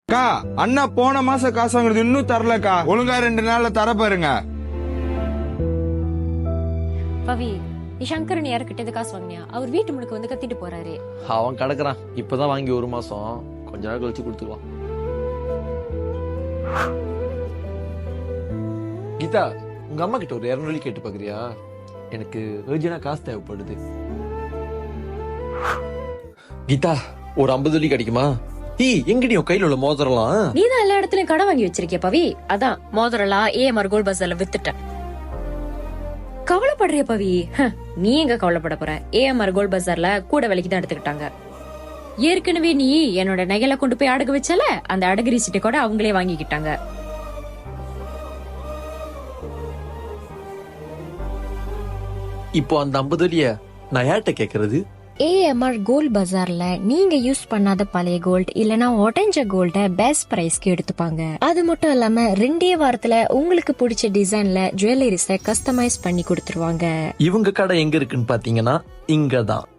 அக்கா, அண்ணா போன மாசம் காசு வாங்குறது இன்னும் தரலக்கா. ஒழுங்கா 2 நாள்ல தர பாருங்க. பவி, நீ சங்கரன் யாருக்கிட்ட காசு வாங்கினியா? அவர் வீட்டு முழுக்க வந்து கத்திட்டு போறாரு. அவன் கிடக்குறான். இப்பதான் வாங்கி 1 மாசம், கொஞ்ச நாள் கழிச்சு கொடுத்துருவான். கீதா, உங்க அம்மா கிட்ட ஒரு 200 கேட்டு பாக்குறியா? எனக்கு அர்ஜென்டா காசு தேவைப்படுது. கீதா, ஒரு 50 கிடைக்குமா? எங்கடி உன் கையில உள்ள மோதிரலாம்? நீதான் எல்லா இடத்துலயும் கடை வாங்கி வச்சிருக்கிய பவி. அதான் மோதிரலாம் ஏஎம்ஆர் கோல்ட் பஜார்ல வித்துட்டேன். கவலைப்படுறிய பவி? நீ எங்க கவலைப்பட போற? ஏஎம்ஆர் கோல்ட் பஜார்ல கூட விலைக்கு தான் எடுத்துக்கிட்டாங்க. ஏற்கனவே நீ என்னோட நகையில கொண்டு போய் அடகு வச்சல, அந்த அடகு ரீசிட்டை கூட அவங்களே வாங்கிக்கிட்டாங்க. இப்போ அந்த 50 நான் யார்கிட்ட கேக்குறது? ஏஎம்ஆர் கோல்ட் பஜார்ல நீங்க யூஸ் பண்ணாத பழைய கோல்ட் இல்லனா உடைஞ்ச கோல்ட பெஸ்ட் பிரைஸ்க்கு எடுத்துப்பாங்க. அது மட்டும் இல்லாம 2 வாரத்துல உங்களுக்கு பிடிச்ச டிசைன்ல ஜுவல்லரிஸ கஸ்டமைஸ் பண்ணி கொடுத்துருவாங்க. இவங்க கடை எங்க இருக்குன்னு பாத்தீங்கன்னா இங்கதான்.